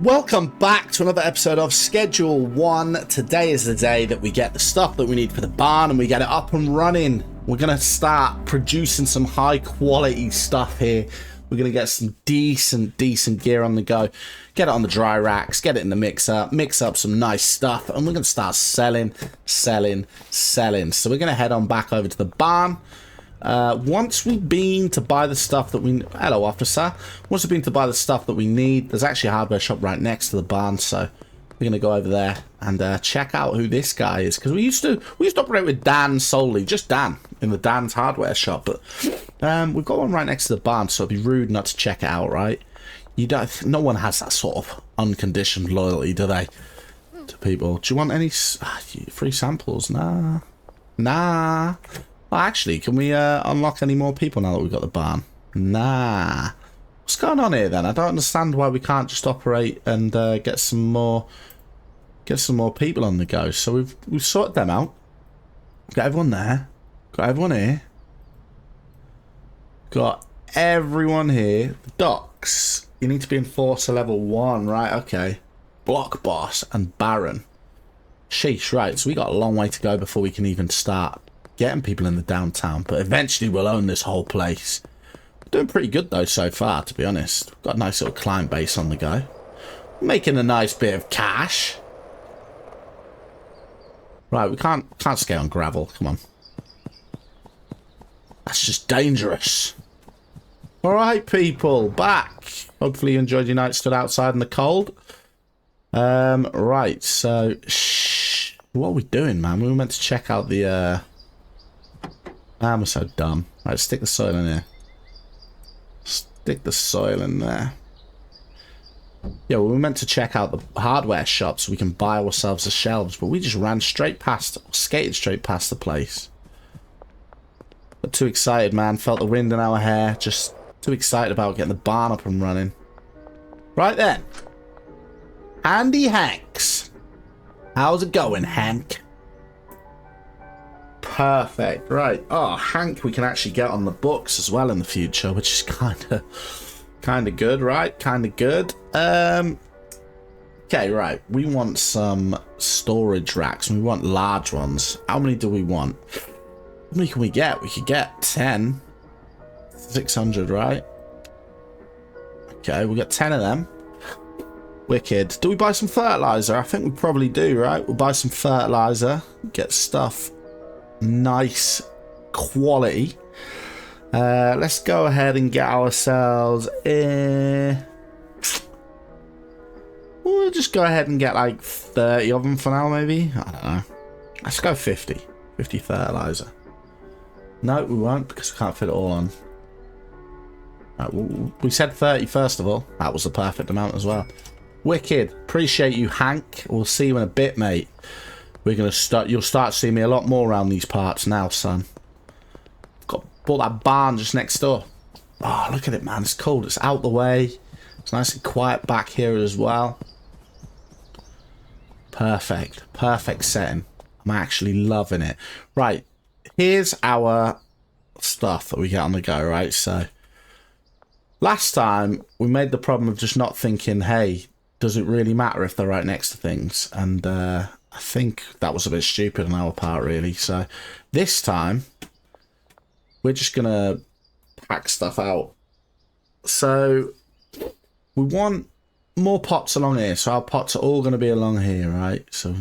Welcome back to another episode of Schedule 1. Today is the day that we get the stuff that we need for the barn and we get it up and running. We're going to start producing some high quality stuff here. We're going to get some decent gear on the go. Get it on the dry racks, get it in the mixer, mix up some nice stuff, and we're going to start selling. So we're going to head on back over to the barn. Once we've been to buy the stuff that we... Hello, officer. Once we've been to buy the stuff that we need, there's actually a hardware shop right next to the barn, so we're going to go over there and check out who this guy is. Because we used to operate with Dan solely, just Dan, in the Dan's hardware shop. But we've got one right next to the barn, so it'd be rude not to check it out, right? No one has that sort of unconditioned loyalty, do they? To people. Do you want any free samples? Nah. Well, actually, can we unlock any more people now that we've got the barn? Nah. What's going on here then? I don't understand why we can't just operate and get some more people on the go. So we've sorted them out. Got everyone there. Got everyone here. Got everyone here. The docks. You need to be Enforcer level 1, right? Okay. Block Boss and Baron. Sheesh, right. So we got a long way to go before we can even start getting people in the downtown, but eventually we'll own this whole place. We're doing pretty good though so far, to be honest. We've got a nice little client base on the go. Making a nice bit of cash. Right, we can't skate on gravel. Come on. That's just dangerous. Alright, people, back. Hopefully you enjoyed your night stood outside in the cold. Right, so what are we doing, man? We were meant to check out the we're so dumb. Right, stick the soil in here. Stick the soil in there. Yeah, we were meant to check out the hardware shop so we can buy ourselves the shelves, but we just ran straight past, skated straight past the place. Got too excited, man. Felt the wind in our hair. Just too excited about getting the barn up and running. Right then. Andy Hanks. How's it going, Hank? Perfect. Right. Oh, Hank we can actually get on the books as well in the future, which is kind of good, right? Kind of good. Okay, right. We want some storage racks and we want large ones. How many do we want? How many can we get? We could get 10. 600, right? Okay, we'll get 10 of them. Wicked. Do we buy some fertilizer? I think we probably do, right? We'll buy some fertilizer. Get stuff nice quality. Let's go ahead and get ourselves we'll just go ahead and get like 30 of them for now, maybe. I don't know. Let's go 50 fertilizer. No, we won't, because we can't fit it all on. Right, we said 30 first of all. That was the perfect amount as well. Wicked. Appreciate you, Hank. We'll see you in a bit, mate. We're gonna start. You'll start seeing me a lot more around these parts now, son. Bought that barn just next door. Oh, look at it, man. It's cold. It's out the way. It's nice and quiet back here as well. Perfect setting. I'm actually loving it. Right, here's our stuff that we get on the go. Right, so last time we made the problem of just not thinking, hey, does it really matter if they're right next to things? And I think that was a bit stupid on our part, really. So this time, we're just going to pack stuff out. So we want more pots along here. So our pots are all going to be along here, right? So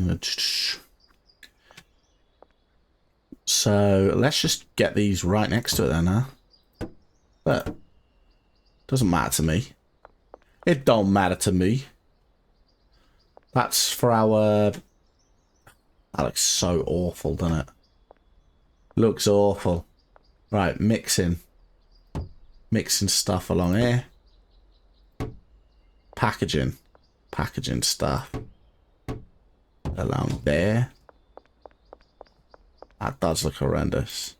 let's just get these right next to it then, huh? But doesn't matter to me. It don't matter to me. That's for our... That looks so awful, doesn't it? Looks awful. Right, mixing stuff along here. Packaging stuff along there. That does look horrendous.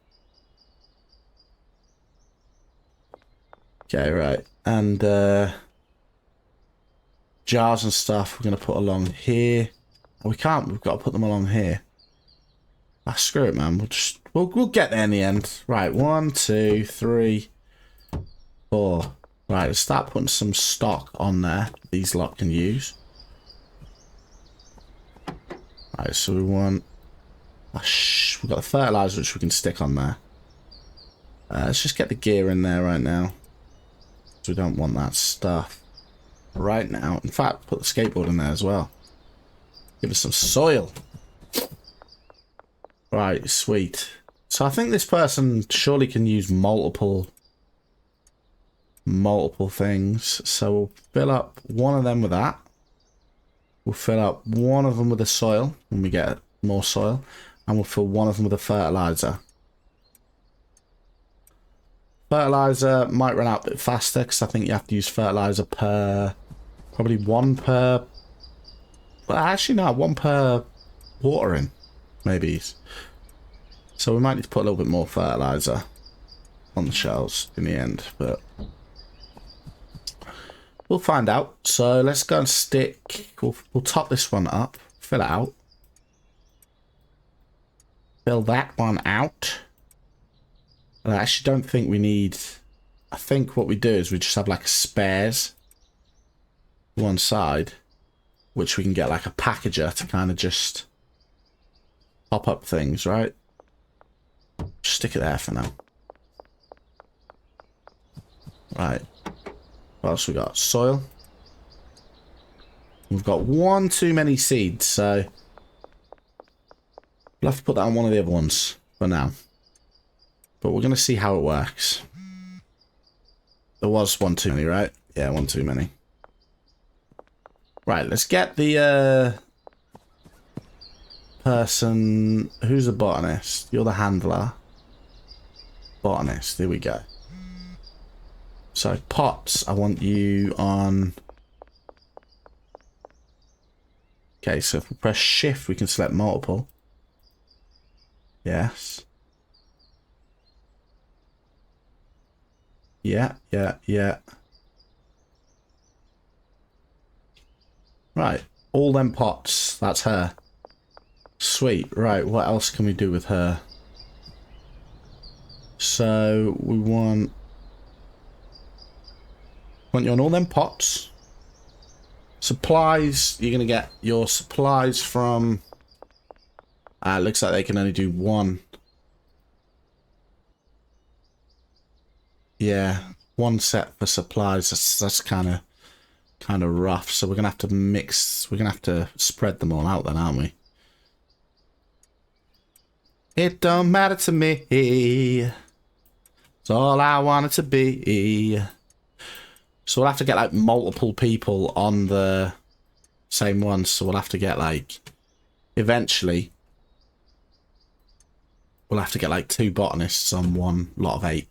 Okay, right, and jars and stuff we're gonna put along here. We can't. We've got to put them along here. Ah, screw it, man. We'll get there in the end. Right, 1, 2, 3, 4. Right, let's start putting some stock on there. These lot can use. Right, so we want... we've got the fertilizer which we can stick on there. Let's just get the gear in there right now. We don't want that stuff right now. In fact, put the skateboard in there as well. Give us some soil. Right, sweet. So I think this person surely can use multiple things. So we'll fill up one of them with that. We'll fill up one of them with the soil when we get more soil. And we'll fill one of them with a fertilizer. Fertilizer might run out a bit faster because I think you have to use fertilizer per... probably one per... well, actually no, one per watering. Maybe. So we might need to put a little bit more fertilizer on the shells in the end, but... we'll find out. So let's go and stick... We'll top this one up. Fill it out. Fill that one out. I actually don't think we need... I think what we do is we just have like a spares one side, which we can get like a packager to kind of just pop up things, right? Just stick it there for now. Right. What else we got? Soil. We've got one too many seeds, so we'll have to put that on one of the other ones for now. But we're going to see how it works. There was one too many, right? Yeah, one too many. Right, let's get the person... who's the botanist? You're the handler. Botanist, here we go. So, pots, I want you on... okay, so if we press shift, we can select multiple. Yes. Yeah. Right, all them pots. That's her. Sweet. Right, what else can we do with her? So, we want you on all them pots. Supplies, you're going to get your supplies from... looks like they can only do one. Yeah, one set for supplies. That's kind of rough. So we're gonna have to mix. We're gonna have to spread them all out then, aren't we? It don't matter to me. It's all I want it to be. So we'll have to get like multiple people on the same one. So we'll have to get like eventually. We'll have to get like 2 botanists on one lot of 8.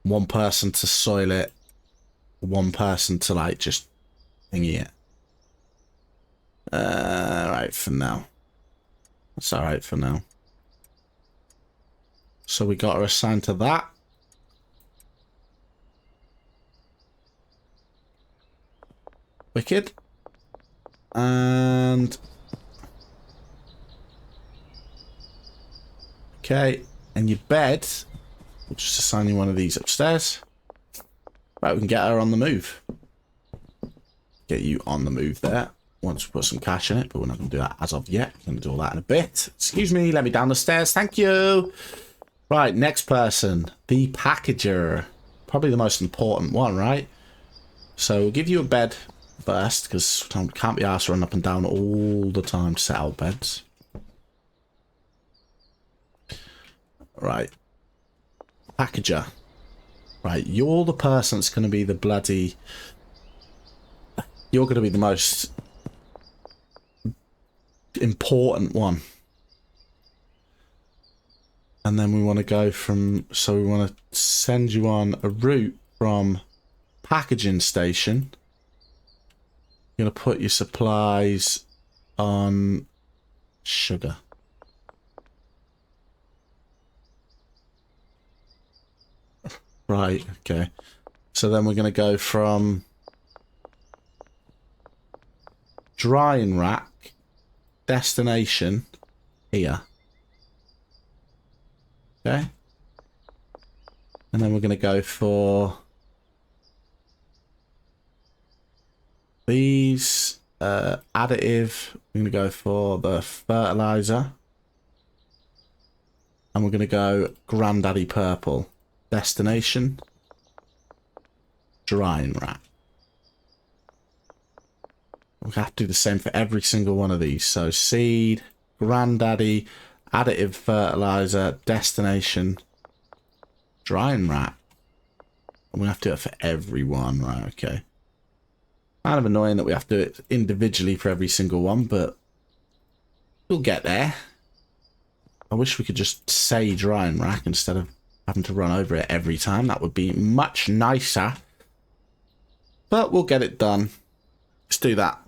One person to soil it, one person to like just thingy it. Right for now. That's alright for now. So we got her assigned to that. Wicked. And okay, and your bed. We'll just assign you one of these upstairs. Right, we can get her on the move. Get you on the move there. Once we put some cash in it, but we're not going to do that as of yet. We're going to do all that in a bit. Excuse me, let me down the stairs. Thank you. Right, next person. The packager. Probably the most important one, right? So we'll give you a bed first, because can't be arsed running up and down all the time to set out beds. Right. Packager. Right, you're the person that's going to be the bloody... you're going to be the most important one. And then we want to go from... so we want to send you on a route from packaging station. You're going to put your supplies on sugar. Right, okay. So then we're going to go from drying rack, destination, here. Okay. And then we're going to go for these. Additive, I'm going to go for the fertilizer. And we're going to go Granddaddy Purple. Destination. Drying rack. We'll have to do the same for every single one of these. So seed, Granddaddy, additive fertilizer, destination, drying rack. And we have to do it for every one. Right, okay. Kind of annoying that we have to do it individually for every single one, but we'll get there. I wish we could just say drying rack instead of having to run over it every time. That would be much nicer. But we'll get it done. Let's do that.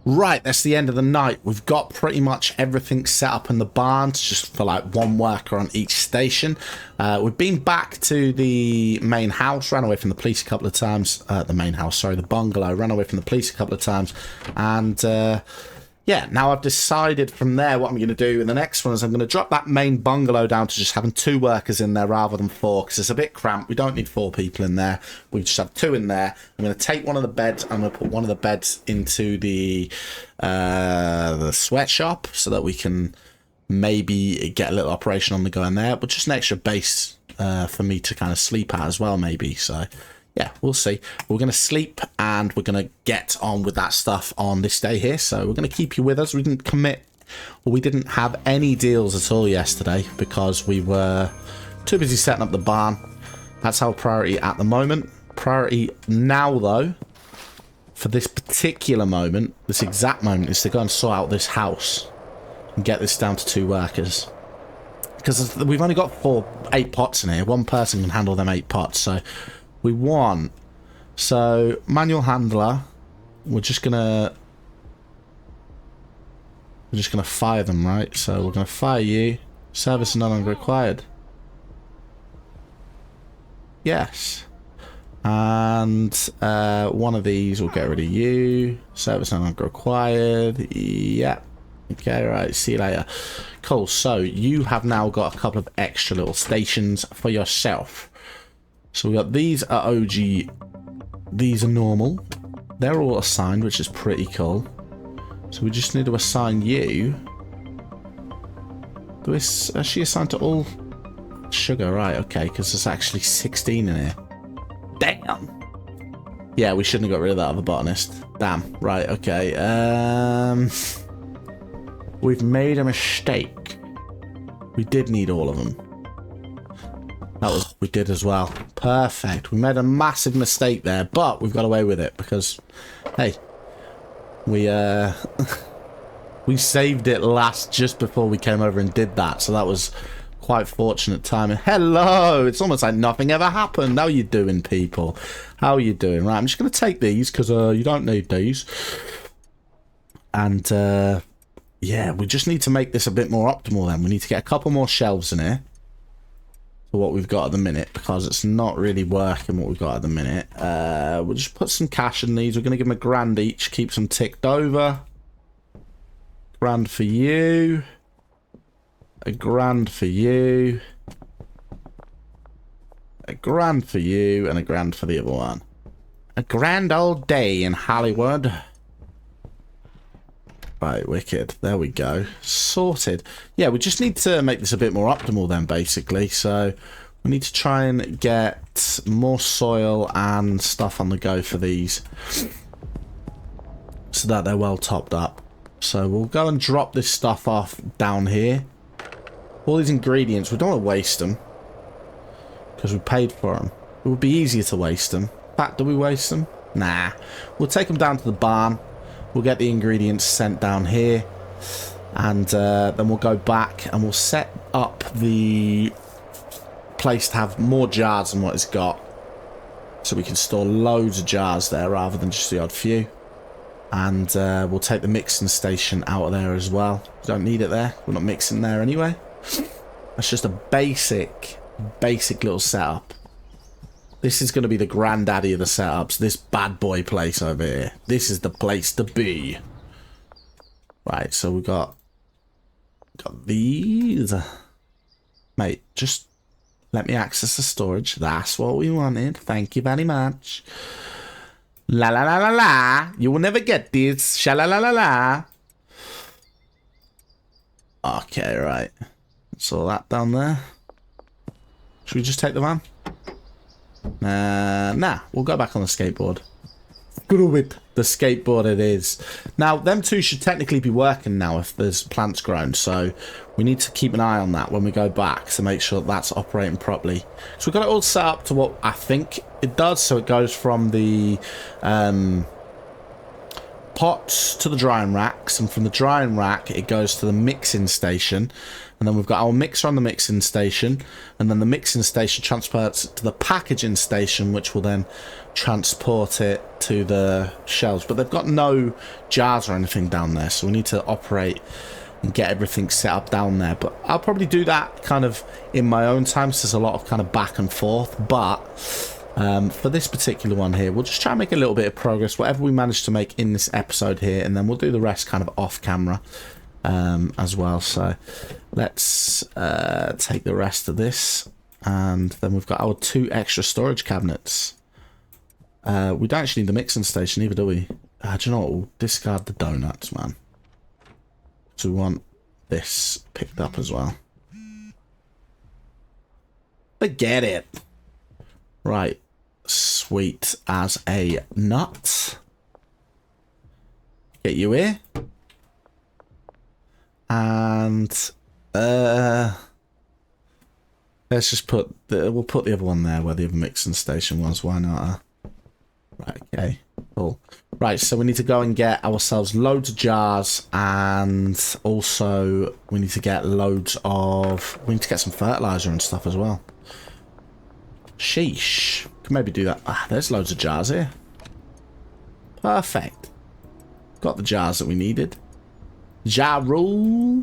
Right, that's the end of the night. We've got pretty much everything set up in the barns, just for like one worker on each station. We've been back to the main house, ran away from the police a couple of times. The bungalow, ran away from the police a couple of times. And yeah, now I've decided from there what I'm going to do in the next one is I'm going to drop that main bungalow down to just having 2 workers in there rather than 4, because it's a bit cramped. We don't need 4 people in there. We just have 2 in there. I'm going to take one of the beds. I'm going to put one of the beds into the sweatshop so that we can maybe get a little operation on the go in there, but just an extra base for me to kind of sleep at as well, maybe. So yeah, we'll see. We're going to sleep and we're going to get on with that stuff on this day here. So we're going to keep you with us. We didn't commit, or we didn't have any deals at all yesterday because we were too busy setting up the barn. That's our priority at the moment. Priority now, though, for this particular moment, this exact moment, is to go and sort out this house and get this down to 2 workers. Because we've only got 8 pots in here. One person can handle them 8 pots, so we want, so manual handler, we're just gonna fire them, right? So we're gonna fire you. Service no longer required. Yes. And one of these will get rid of you. Service no longer required. Yep. Okay, right, see you later. Cool, so you have now got a couple of extra little stations for yourself. So we got these are OG, these are normal. They're all assigned, which is pretty cool. So we just need to assign you. Is she assigned to all sugar? Right, okay, because there's actually 16 in here. Damn. Yeah, we shouldn't have got rid of that other botanist. Damn. Right, okay. We've made a mistake. We did need all of them. That was, we did as well. Perfect. We made a massive mistake there, but we've got away with it because, hey, we we saved it last just before we came over and did that, so that was quite fortunate timing. Hello! It's almost like nothing ever happened. How you doing, people? How are you doing? Right, I'm just going to take these because you don't need these. And, yeah, we just need to make this a bit more optimal then. We need to get a couple more shelves in here. What we've got at the minute, because it's not really working what we've got at the minute. We'll just put some cash in these. We're going to give them £1 each, keep them ticked over. £1 for you, £1 for you, £1 for you, and £1 for the other one. A grand old day in Hollywood. Right, wicked. There we go. Sorted. Yeah, we just need to make this a bit more optimal then, basically. So we need to try and get more soil and stuff on the go for these so that they're well topped up. So we'll go and drop this stuff off down here. All these ingredients, we don't want to waste them because we paid for them. It would be easier to waste them. In fact, do we waste them? Nah. We'll take them down to the barn. We'll get the ingredients sent down here, and then we'll go back and we'll set up the place to have more jars than what it's got, so we can store loads of jars there rather than just the odd few. And we'll take the mixing station out of there as well. We don't need it there. We're not mixing there anyway. That's just a basic little setup. This is going to be the granddaddy of the setups. This bad boy place over here. This is the place to be. Right, so we got these. Mate, just let me access the storage. That's what we wanted. Thank you very much. La la la la la. You will never get this. Sha la la la la. Okay, right. That's all that down there. Should we just take the van? Nah, we'll go back on the skateboard. Screw it. The skateboard it is. Now, them two should technically be working now if there's plants grown, so we need to keep an eye on that when we go back to make sure that's operating properly. So we've got it all set up to what I think it does, so it goes from the pots to the drying racks, and from the drying rack it goes to the mixing station, and then we've got our mixer on the mixing station, and then the mixing station transports it to the packaging station, which will then transport it to the shelves. But they've got no jars or anything down there, so we need to operate and get everything set up down there. But I'll probably do that kind of in my own time, so there's a lot of kind of back and forth. But for this particular one here, we'll just try and make a little bit of progress, whatever we manage to make in this episode here, and then we'll do the rest kind of off camera as well. So let's take the rest of this, and then we've got our 2 extra storage cabinets. We don't actually need the mixing station either, do we? Do you know what? We'll discard the donuts, man. So we want this picked up as well. Forget it. Right. Sweet as a nut. Get you here. And let's just put we'll put the other one there where the other mixing station was. Why not? Right, okay, cool. Right, so we need to go and get ourselves loads of jars, and also we need to get loads of... we need to get some fertilizer and stuff as well. Sheesh. Could maybe do that. Ah, there's loads of jars here. Perfect. Got the jars that we needed. Jar rule.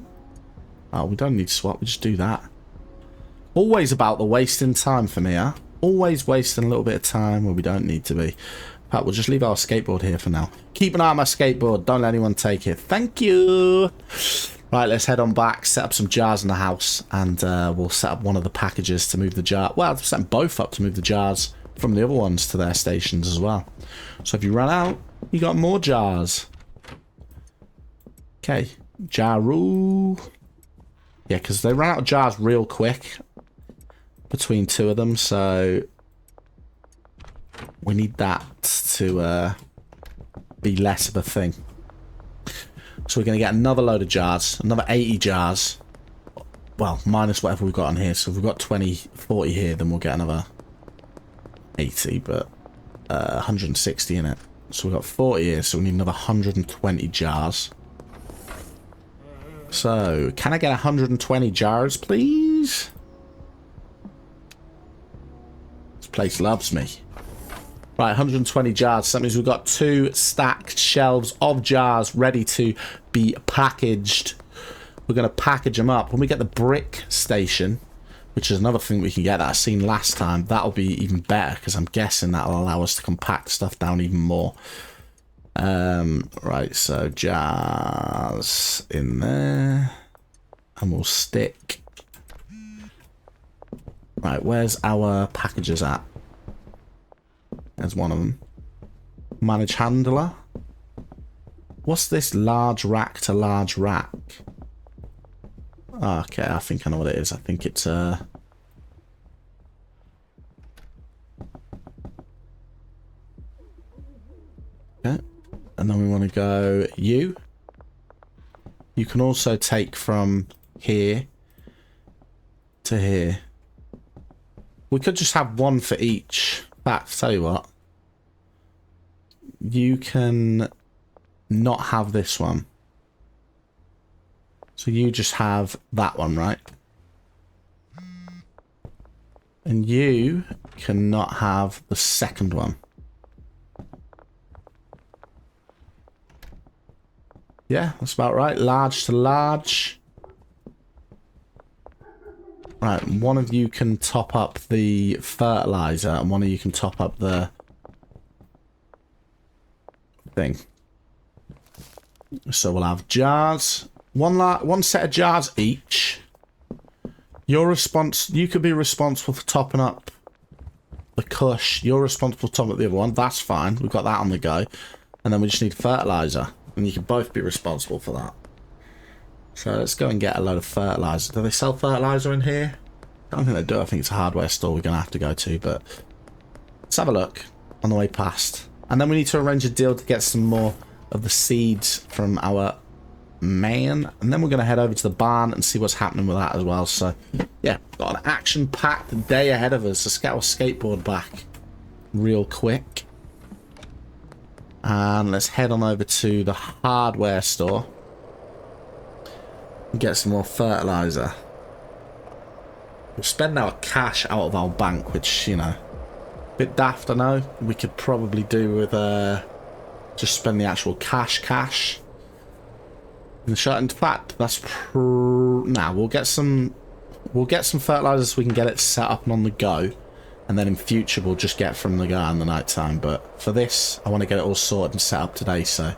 Oh, we don't need to swap. We just do that. Always about the wasting time for me, huh? Always wasting a little bit of time where we don't need to be. In fact, we'll just leave our skateboard here for now. Keep an eye on my skateboard. Don't let anyone take it. Thank you. Right, let's head on back, set up some jars in the house, and we'll set up one of the packages to move the jar. Well, set them both up to move the jars from the other ones to their stations as well. So if you run out, you got more jars. Okay, jar rule. Yeah, because they ran out of jars real quick between 2 of them, so we need that to be less of a thing. So we're going to get another load of jars, another 80 jars. Well, minus whatever we've got on here. So if we've got 20, 40 here, then we'll get another 80, but 160 in it. So we've got 40 here, so we need another 120 jars. So, can I get 120 jars, please? This place loves me. Right, 120 jars. So that means we've got 2 stacked shelves of jars ready to be packaged. We're going to package them up. When we get the brick station, which is another thing we can get that I seen last time, that'll be even better, because I'm guessing that'll allow us to compact stuff down even more. Right, so jars in there, and we'll stick. Right, where's our packages at? There's one of them. Manage handler. What's this large rack to large rack? Okay, I think I know what it is. I think it's okay, and then we want to go you. You can also take from here to here. We could just have one for each. In fact, tell you what. You can not have this one. So you just have that one, right? And you cannot have the second one. Yeah, that's about right. Large to large. Right, one of you can top up the fertilizer, and one of you can top up the thing. So we'll have jars. One set of jars each. You could be responsible for topping up the Kush. You're responsible to top up the other one. That's fine. We've got that on the go. And then we just need fertilizer. And you can both be responsible for that. So let's go and get a load of fertilizer. Do they sell fertilizer in here? I don't think they do. I think it's a hardware store we're going to have to go to. But let's have a look on the way past. And then we need to arrange a deal to get some more of the seeds from our man. And then we're going to head over to the barn and see what's happening with that as well. So, yeah, got an action-packed day ahead of us. Let's get our skateboard back real quick. And let's head on over to the hardware store and get some more fertilizer. We'll spend our cash out of our bank, which, you know, a bit daft, I know. We could probably do with just spend the actual cash. In fact, that's nah. We'll get some fertilizer so we can get it set up and on the go, and then in future we'll just get from the guy in the night time. But for this, I want to get it all sorted and set up today. So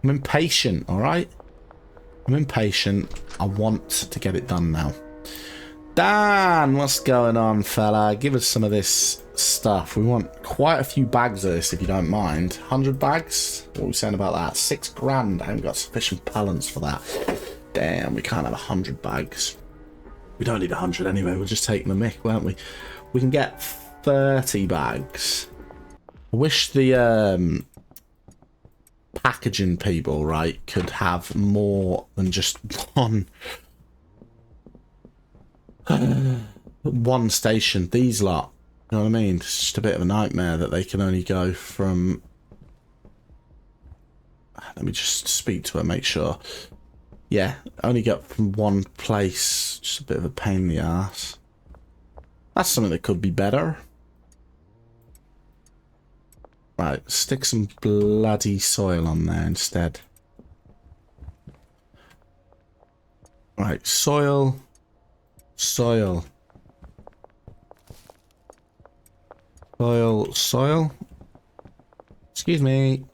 I'm impatient. All right, I'm impatient. I want to get it done now. Dan, what's going on, fella? Give us some of this stuff. We want quite a few bags of this, if you don't mind. 100 bags? What are we saying about that? 6 grand. I haven't got sufficient balance for that. Damn, we can't have 100 bags. We don't need 100 anyway. We're just taking the mick, won't we? We can get 30 bags. I wish the packaging people, right, could have more than just one station. These lot, you know what I mean? It's just a bit of a nightmare that they can only go from... Let me just speak to her, make sure. Yeah, only get from one place. Just a bit of a pain in the ass. That's something that could be better. Right, stick some bloody soil on there instead. Right, soil. Soil. Excuse me.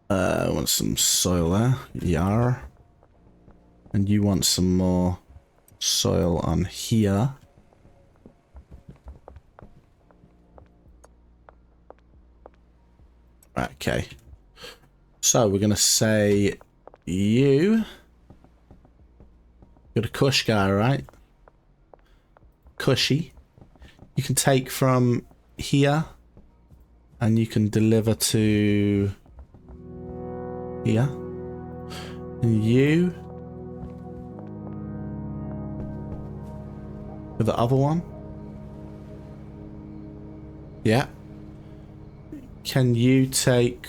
I want some soil there. Yar. And you want some more soil on here. Okay. So we're going to say you. You're the Kush guy, right? Cushy. You can take from here and you can deliver to here. And you with the other one. Yeah. Can you take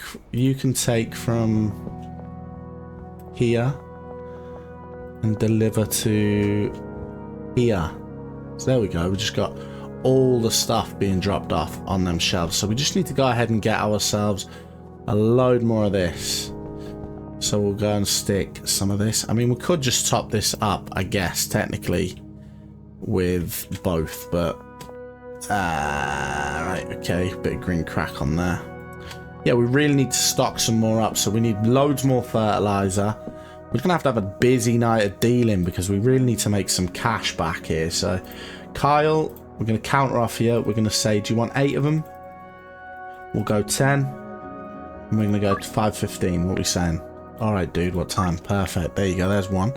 from here and deliver to here. So there we go. We just got all the stuff being dropped off on them shelves. So we just need to go ahead and get ourselves a load more of this. So we'll go and stick some of this. I mean, we could just top this up, I guess, technically, with both, but right, okay, bit of green crack on there. Yeah, we really need to stock some more up, so we need loads more fertilizer. We're gonna have to have a busy night of dealing because we really need to make some cash back here. So Kyle, we're gonna counter off here. We're gonna say, do you want 8 of them? We'll go 10 and we're gonna go to 5:15. What are we saying? All right, dude, what time? Perfect. There you go, there's one.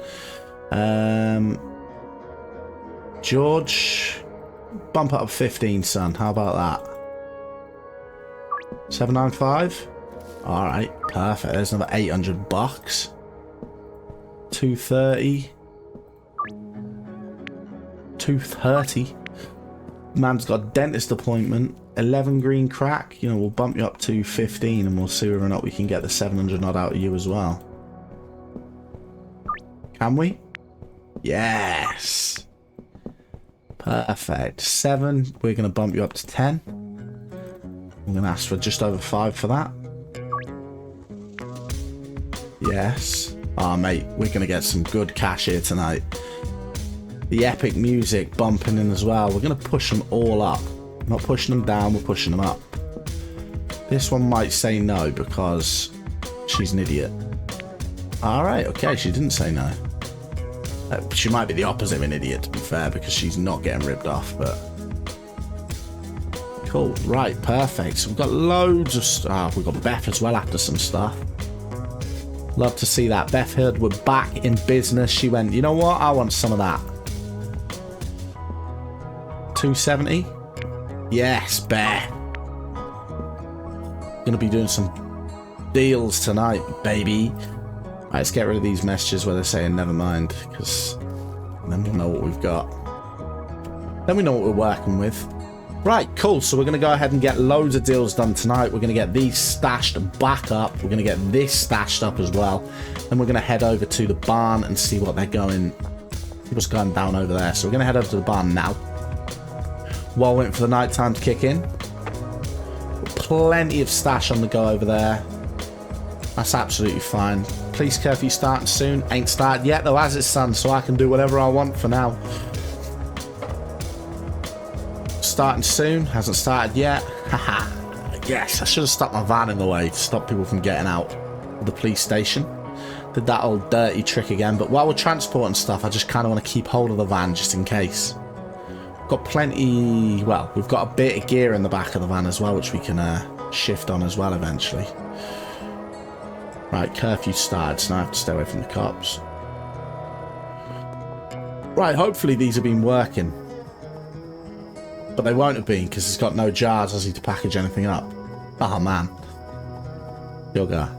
George, bump up 15, son. How about that? 795. All right, perfect. There's another 800 bucks. 230. 230. Man's got a dentist appointment. 11 green crack. You know, we'll bump you up to 15 and we'll see whether or not we can get the 700 odd out of you as well. Can we? Yes. Perfect. 7. We're going to bump you up to 10. I'm going to ask for just over 5 for that. Yes. Oh, mate, we're going to get some good cash here tonight. The epic music bumping in as well. We're going to push them all up. We're not pushing them down, we're pushing them up. This one might say no because she's an idiot. Alright, okay, she didn't say no. She might be the opposite of an idiot, to be fair, because she's not getting ripped off, but... Cool. Right, perfect. So we've got loads of stuff. We've got Beth as well after some stuff. Love to see that. Beth heard we're back in business. She went, you know what? I want some of that. 270? Yes, Beth. Gonna be doing some deals tonight, baby. Right, let's get rid of these messages where they're saying never mind, because then we'll know what we've got. Then we know what we're working with. Right, cool. So we're going to go ahead and get loads of deals done tonight. We're going to get these stashed back up. We're going to get this stashed up as well. Then we're going to head over to the barn and see what they're going, see what's going down over there. So we're going to head over to the barn now, while waiting for the night time to kick in. Plenty of stash on the go over there. That's absolutely fine. Police curfew starting soon. Ain't started yet though, as it's sun, so I can do whatever I want for now. Starting soon. Hasn't started yet. Haha. Yes, I should have stuck my van in the way to stop people from getting out of the police station. Did that old dirty trick again, but while we're transporting stuff, I just kind of want to keep hold of the van just in case. Got plenty, well, we've got a bit of gear in the back of the van as well, which we can shift on as well eventually. Right, curfew started, so now I have to stay away from the cops. Right, hopefully these have been working. But they won't have been, because it's got no jars, has he, to package anything up. Oh, man. Yoga.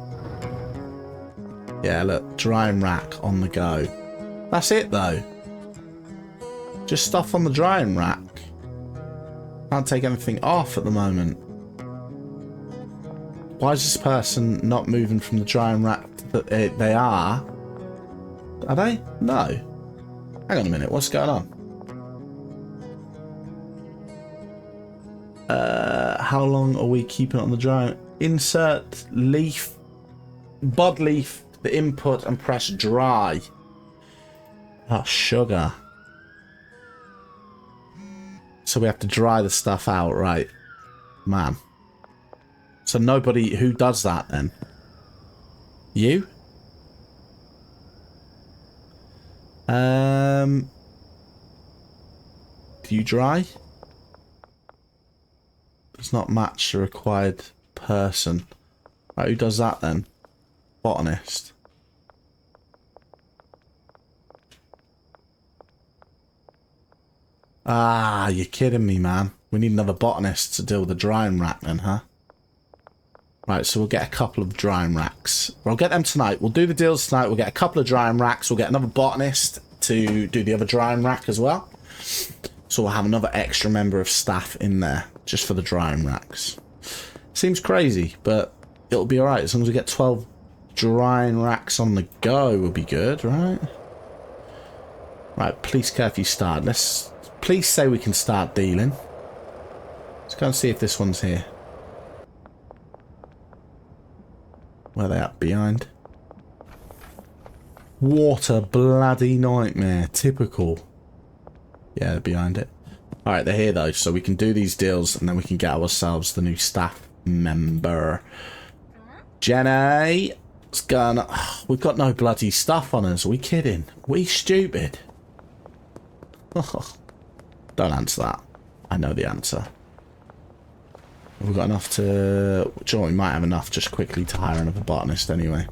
Yeah, look, drying rack on the go. That's it, though. Just stuff on the drying rack. Can't take anything off at the moment. Why is this person not moving from the drying rack that they are? Are they? No. Hang on a minute, what's going on? How long are we keeping it on the dry? Insert leaf, bod leaf, the input, and press dry. Oh, sugar. So we have to dry the stuff out, right? Man. So nobody who does that then? You? Do you dry? Does not match the required person. Right, who does that then? Botanist. Ah, you're kidding me, man. We need another botanist to deal with the drying rack then, huh? Right, so we'll get a couple of drying racks. We'll get them tonight. We'll do the deals tonight. We'll get a couple of drying racks. We'll get another botanist to do the other drying rack as well. So we'll have another extra member of staff in there just for the drying racks. Seems crazy, but it'll be alright. As long as we get 12 drying racks on the go, will be good, right? Right, police curfew start. Let's... Please say we can start dealing. Let's go and see if this one's here. Where are they at? Behind? What a bloody nightmare. Typical. Yeah, they're behind it. Alright, they're here though, so we can do these deals and then we can get ourselves the new staff member. Jenny! What's going on? Oh, we've got no bloody stuff on us. Are we kidding? Are we stupid? Oh, don't answer that. I know the answer. Have we got enough to... Do you know what? We might have enough just quickly to hire another botanist anyway.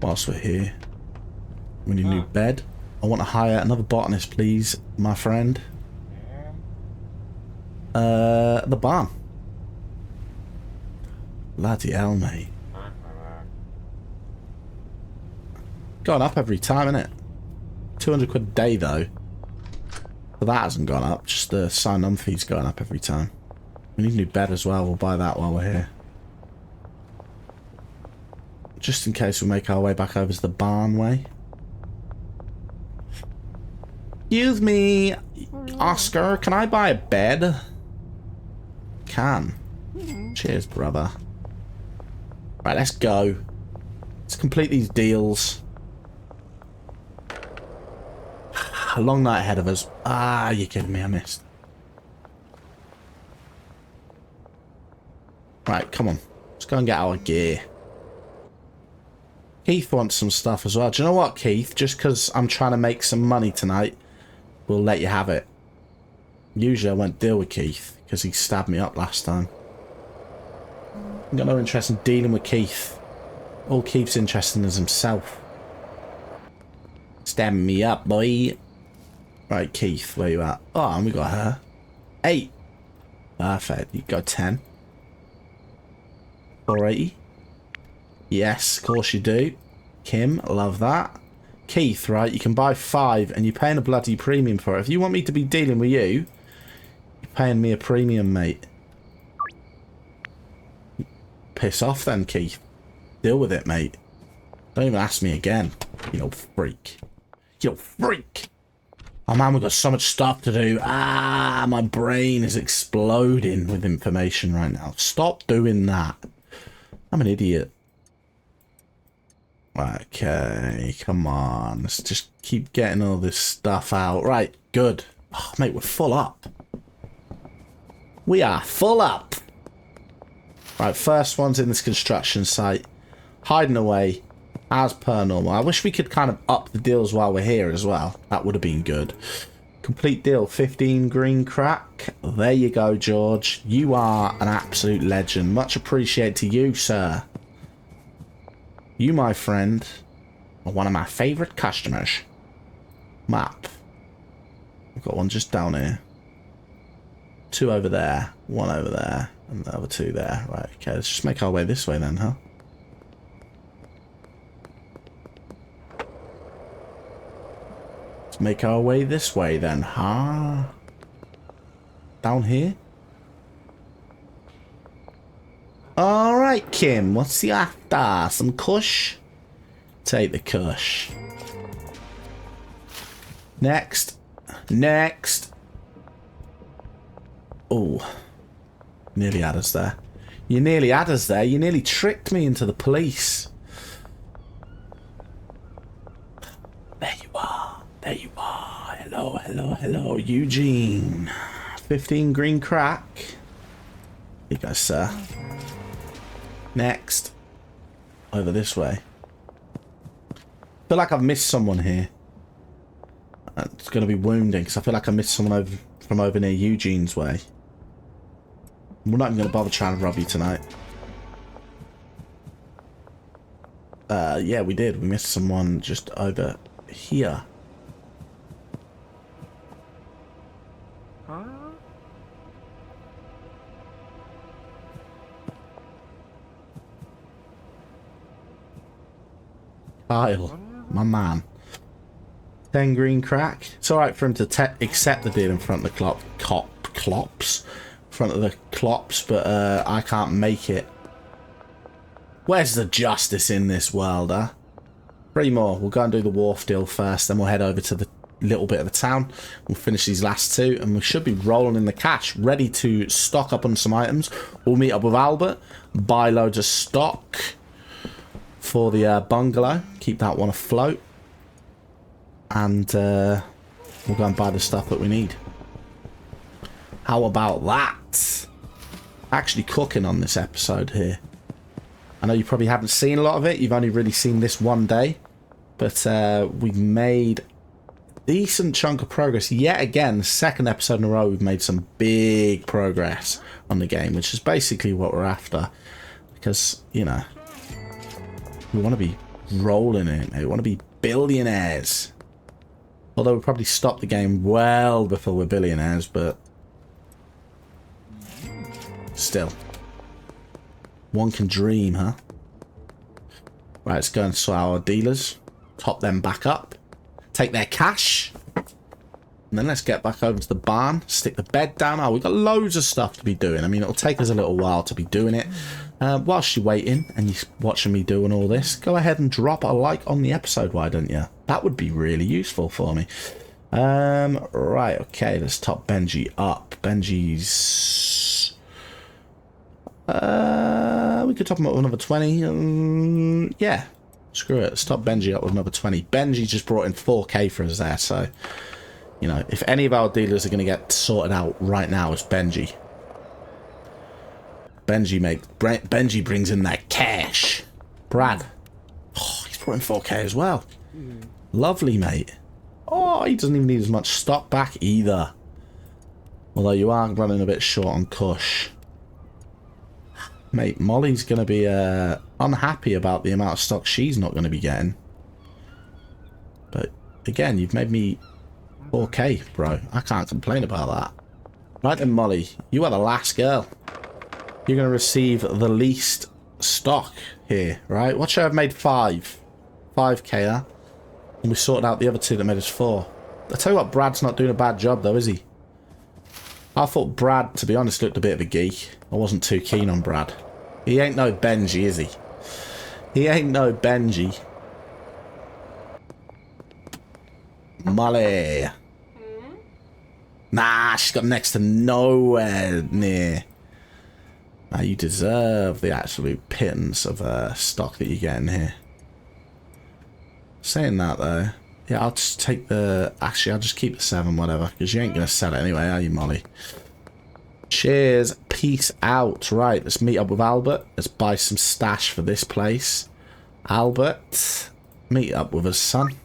Whilst we're here. We need a new bed. I want to hire another botanist, please, my friend. The barn. Bloody hell, mate. Going up every time, innit? 200 quid a day, though. But that hasn't gone up. Just the sign-on fee's going up every time. We need a new bed as well. We'll buy that while we're here. Just in case we make our way back over to the barn way. Excuse me, Oscar, can I buy a bed? Can. Cheers, brother. Right, let's go. Let's complete these deals. A long night ahead of us. Ah, you're kidding me, I missed. Right, come on. Let's go and get our gear. Keith wants some stuff as well. Do you know what, Keith? Just because I'm trying to make some money tonight, we'll let you have it. Usually I won't deal with Keith because he stabbed me up last time. I've got no interest in dealing with Keith. All Keith's interested in is himself. Stabbing me up, boy. Right, Keith, where you at? Oh, and we got her. 8. Perfect. You got 10. 480. Yes, of course you do. Kim, love that. Keith, right, you can buy 5 and you're paying a bloody premium for it. If you want me to be dealing with you, you're paying me a premium, mate. Piss off then, Keith. Deal with it, mate. Don't even ask me again, you old freak. You old freak. Oh man, we've got so much stuff to do. Ah, my brain is exploding with information right now. Stop doing that. I'm an idiot. Okay, come on. Let's just keep getting all this stuff out. Right, good. Oh, mate, we're full up. We are full up. Right, first one's in this construction site. Hiding away as per normal. I wish we could kind of up the deals while we're here as well. That would have been good. Complete deal, 15 green crack. There you go, George. You are an absolute legend. Much appreciated to you, sir. You, my friend, are one of my favourite customers. Map. We've got one just down here. 2 over there. 1 over there. And the other 2 there. Right, okay. Let's just make our way this way then, huh? Let's make our way this way then, huh? Down here? Alright, Kim. What's you after? Some kush? Take the kush. Next. Next. Oh. Nearly had us there. You nearly had us there. You nearly tricked me into the police. There you are. There you are. Hello, hello, hello. Eugene. 15 green crack. Here you go, sir. Next. Over this way. I feel like I've missed someone here. It's going to be wounding because I feel like I missed someone over from over near Eugene's way. We're not even going to bother trying to rob you tonight. Yeah, we did. We missed someone just over here. Kyle, my man. 10 green crack. It's alright for him to accept the deal in front of the clops. In front of the clops, but I can't make it. Where's the justice in this world, huh? 3 more. We'll go and do the wharf deal first, then we'll head over to the little bit of the town. We'll finish these last 2, and we should be rolling in the cash, ready to stock up on some items. We'll meet up with Albert, buy loads of stock for the bungalow, keep that one afloat, and we'll go and buy the stuff that we need. How about that? Actually cooking on this episode here. I know you probably haven't seen a lot of it, you've only really seen this one day, but we've made a decent chunk of progress. Yet again, the 2nd episode in a row, we've made some big progress on the game, which is basically what we're after, because, you know, we want to be rolling in it. We want to be billionaires. Although we'll probably stop the game well before we're billionaires, but still. One can dream, huh? Right, let's go and sort our dealers. Top them back up. Take their cash. And then let's get back over to the barn. Stick the bed down. Oh, we've got loads of stuff to be doing. I mean, it'll take us a little while to be doing it. Whilst you're waiting and you're watching me doing all this, go ahead and drop a like on the episode, why don't you? That would be really useful for me. Right, okay, let's top Benji up. Benji's... we could top him up with another 20. Yeah, screw it. Let's top Benji up with another 20. Benji just brought in 4k for us there, so... You know, if any of our dealers are going to get sorted out right now, it's Benji. Benji brings in that cash. Brad. Oh, he's brought in 4k as well. Lovely, mate. Oh, he doesn't even need as much stock back either. Although you are running a bit short on Kush. Mate, Molly's going to be unhappy about the amount of stock she's not going to be getting. But again, you've made me 4k, bro. I can't complain about that. Right then, Molly, you are the last girl. You're going to receive the least stock here, right? Watch out, I've made 5. 5k, huh? And we sorted out the other 2 that made us 4. I tell you what, Brad's not doing a bad job, though, is he? I thought Brad, to be honest, looked a bit of a geek. I wasn't too keen on Brad. He ain't no Benji, is he? He ain't no Benji. Molly. Nah, she's got next to nowhere near. Now, you deserve the absolute pittance of stock that you're getting here. Saying that, though, yeah, I'll just take the... Actually, I'll just keep the 7, whatever, because you ain't going to sell it anyway, are you, Molly? Cheers. Peace out. Right, let's meet up with Albert. Let's buy some stash for this place. Albert, meet up with us, son.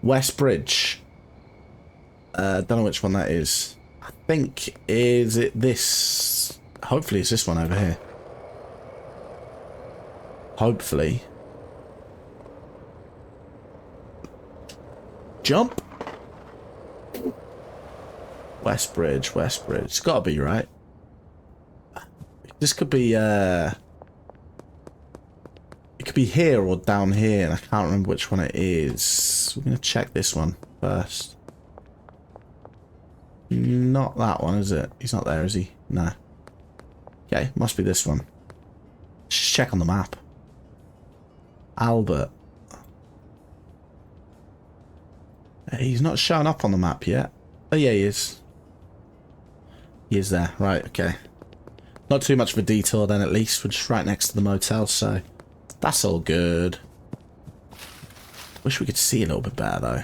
Westbridge. Don't know which one that is. I think, is it this? Hopefully it's this one over here. Hopefully. Jump. Westbridge, Westbridge. It's got to be, right? This could be, it could be here or down here, and I can't remember which one it is. We're going to check this one first. Not that one, is it? He's not there, is he? No. Okay, must be this one. Just check on the map. Albert. He's not showing up on the map yet. Oh yeah, he is. He is there. Right, okay. Not too much of a detour then, at least. We're just right next to the motel, so that's all good. Wish we could see a little bit better, though.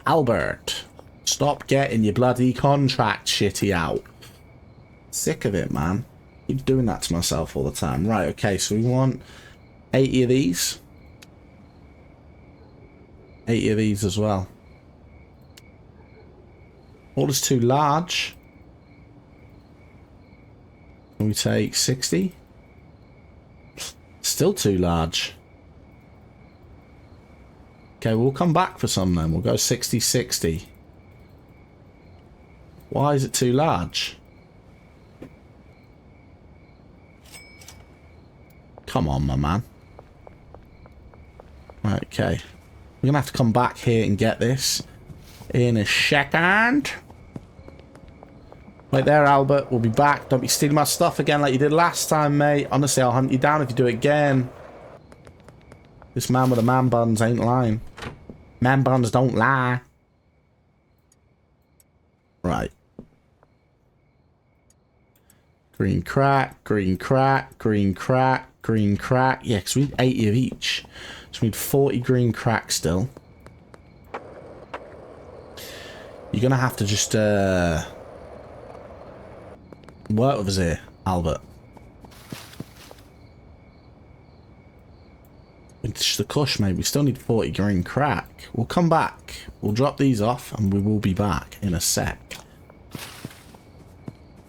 Albert, stop getting your bloody contract shitty out. Sick of it, man. Keep doing that to myself all the time. Right, okay, so we want 80 of these. 80 of these as well. Order's too large. Can we take 60? Still too large. Okay, we'll come back for some then. We'll go 60-60. Why is it too large? Come on, my man. Right, okay. We're going to have to come back here and get this in a second. Wait there, Albert. We'll be back. Don't be stealing my stuff again like you did last time, mate. Honestly, I'll hunt you down if you do it again. This man with the man buns ain't lying. Man buns don't lie. Right. Green crack, green crack, green crack, green crack. Yeah, because we need 80 of each. So we need 40 green crack still. You're going to have to just work with us here, Albert. It's the cush, mate. We still need 40 green crack. We'll come back. We'll drop these off and we will be back in a sec.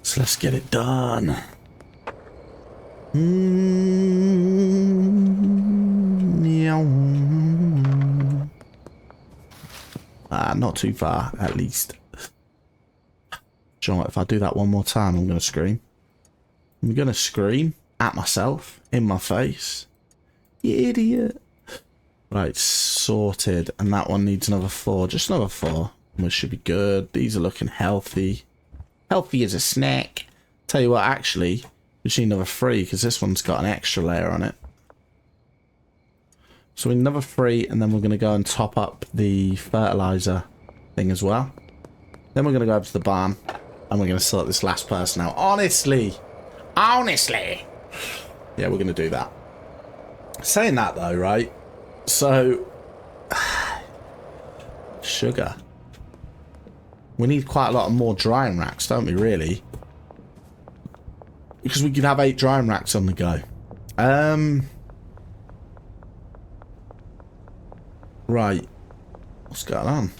So let's get it done. Not too far, at least. Do you know what? If I do that one more time, I'm going to scream. I'm going to scream at myself, in my face. You idiot. Right, sorted. And that one needs another 4. Just another 4. We should be good. These are looking healthy. Healthy as a snack. Tell you what, actually, we just need another 3 because this one's got an extra layer on it. So we need another 3 and then we're going to go and top up the fertilizer thing as well. Then we're going to go over to the barn and we're going to sort this last person out. Honestly. Honestly. Yeah, we're going to do that. Saying that though, right? So, sugar. We need quite a lot of more drying racks, don't we, really? Because we could have 8 drying racks on the go. Right. What's going on?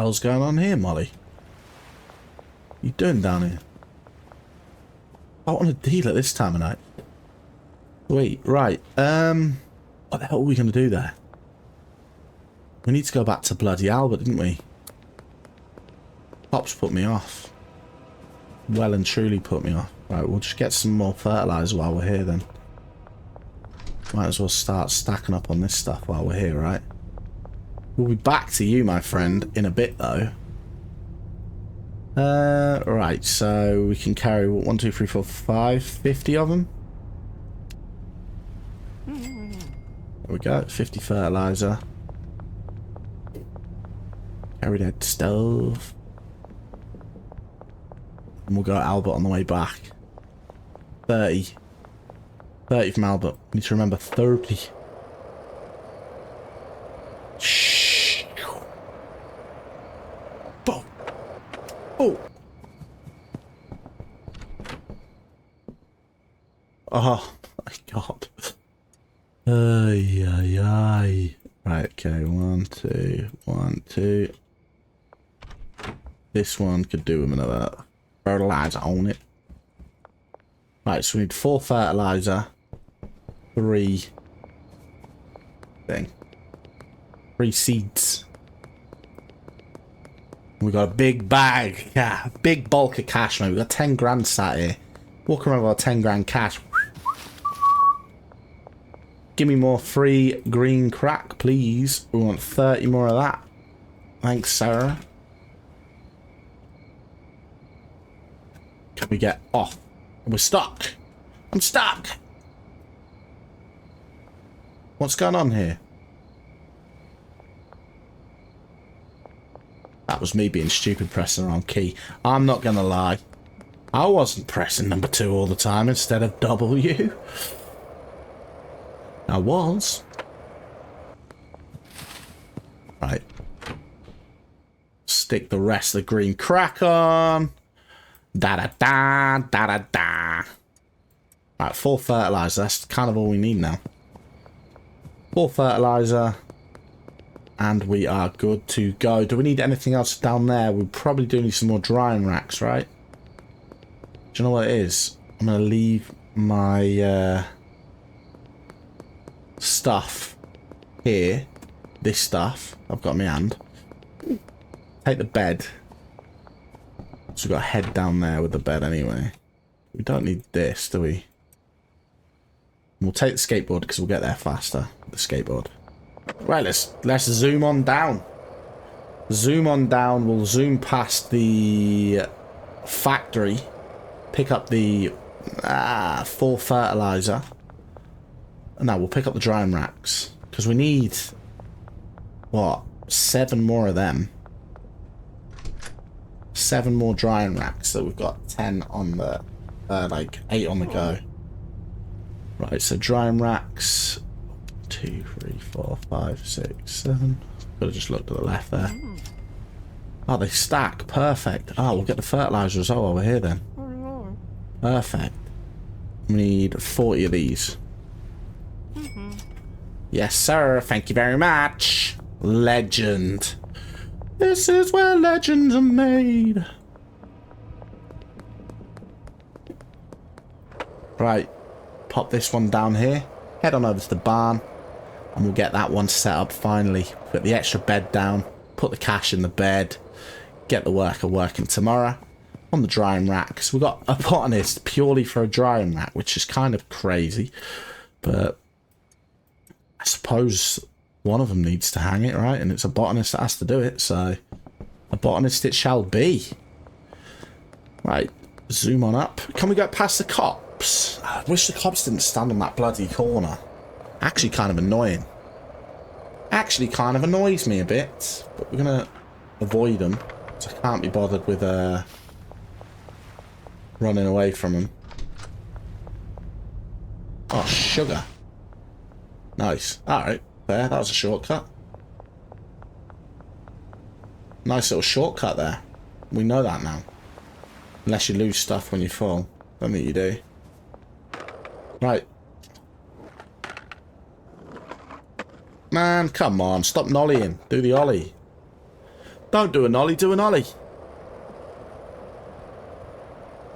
hell's going on here, Molly? What you doing down here? I want a deal at this time of night. Wait, right. What the hell are we going to do there? We need to go back to bloody Albert, didn't we? Pops put me off. Well and truly put me off. Right, we'll just get some more fertilizer while we're here then. Might as well start stacking up on this stuff while we're here, right? We'll be back to you, my friend, in a bit though. Right, so we can carry 1, 2, 3, 4, 5, 50 of them. There we go, 50 fertilizer. Carry that stove. And we'll go to Albert on the way back. 30. 30 from Albert. Need to remember 30. Shh. Boom. Oh. Oh my god. Ay, ay, ay. Right, okay. 1, 2, 1, 2. This one could do with another fertilizer on it. Right, so we need 4 fertilizer. 3 seeds. We got a big bag. Yeah, a big bulk of cash, mate. We got 10 grand sat here. Walking around with our 10 grand cash. Give me more free green crack, please. We want 30 more of that. Thanks, Sarah. Can we get off? We're stuck. I'm stuck. What's going on here? That was me being stupid pressing the wrong key. I'm not gonna lie. I wasn't pressing number 2 all the time instead of W. I was. Right. Stick the rest of the green crack on. Da-da-da, da-da-da. Right, 4 fertilizer. That's kind of all we need now. 4 fertilizer. And we are good to go. Do we need anything else down there? We probably do need some more drying racks, right? Do you know what it is? I'm going to leave my stuff here. This stuff I've got in my hand. Take the bed. So we've got a head down there with the bed anyway. We don't need this, do we? We'll take the skateboard because we'll get there faster. The skateboard. Right, let's zoom on down. Zoom on down. We'll zoom past the factory. Pick up the 4 fertilizer. No, we'll pick up the drying racks. Because we need, what, 7 more of them. 7 more drying racks. So we've got 10 on the, like 8 on the go. Right, so drying racks. 2, 3, 4, 5, 6, 7. Could have just looked to the left there. Oh, they stack. Perfect. Oh, we'll get the fertilizer as well over here then. Perfect. We need 40 of these. Yes, sir. Thank you very much. Legend. This is where legends are made. Right. Pop this one down here. Head on over to the barn. And we'll get that one set up finally. Put the extra bed down. Put the cash in the bed. Get the worker working tomorrow. On the drying racks. We've got a botanist purely for a drying rack, which is kind of crazy. But I suppose one of them needs to hang it, right? And it's a botanist that has to do it. So a botanist it shall be. Right. Zoom on up. Can we get past the cops? I wish the cops didn't stand on that bloody corner. Actually kind of annoying. Actually kind of annoys me a bit. But we're going to avoid them. So I can't be bothered with running away from them. Oh, sugar. Nice. Alright. There. That was a shortcut. Nice little shortcut there. We know that now. Unless you lose stuff when you fall. Don't think you do. Right. Man, come on. Stop nollying. Do the ollie. Don't do a nollie, do a nollie.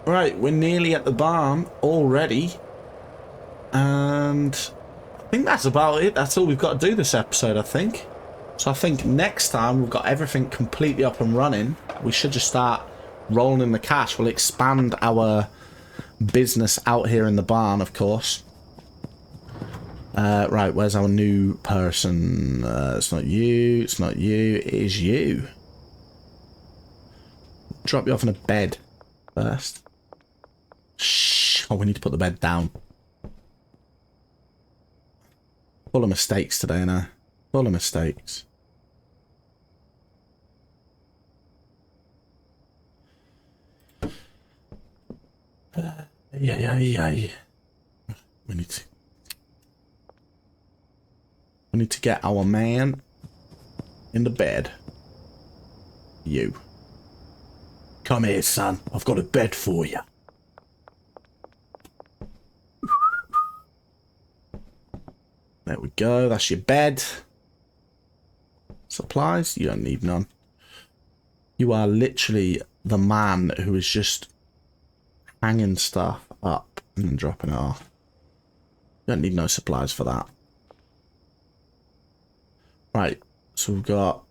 Right, we're nearly at the barn already. And I think that's about it. That's all we've got to do this episode, I think. So I think next time we've got everything completely up and running, we should just start rolling in the cash. We'll expand our business out here in the barn, of course. Right, where's our new person? It's not you, it's not you, it is you. Drop you off in a bed first. Shh. Oh, we need to put the bed down. Full of mistakes today, now. Full of mistakes. Yeah. We need to get our man in the bed. You. Come here, son. I've got a bed for you. There we go. That's your bed. Supplies? You don't need none. You are literally the man who is just hanging stuff up and then dropping it off. You don't need no supplies for that. Right. So we've got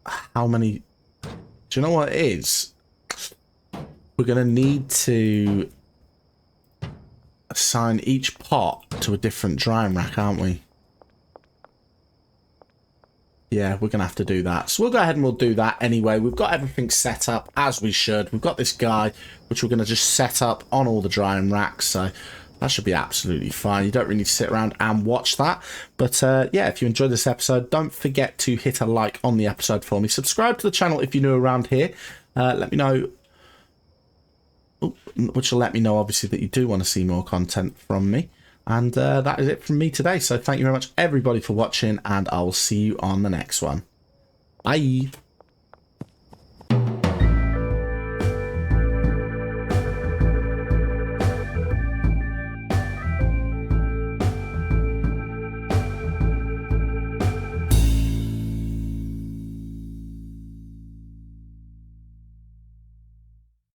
how many... Do you know what it is? We're going to need to assign each pot to a different drying rack, aren't we? Yeah, we're going to have to do that. So we'll go ahead and we'll do that anyway. We've got everything set up as we should. We've got this guy, which we're going to just set up on all the drying racks. So that should be absolutely fine. You don't really need to sit around and watch that. But yeah, if you enjoyed this episode, don't forget to hit a like on the episode for me. Subscribe to the channel if you're new around here. Let me know, which will let me know, obviously, that you do want to see more content from me. And that is it from me today. So thank you very much, everybody, for watching, and I'll see you on the next one. Bye.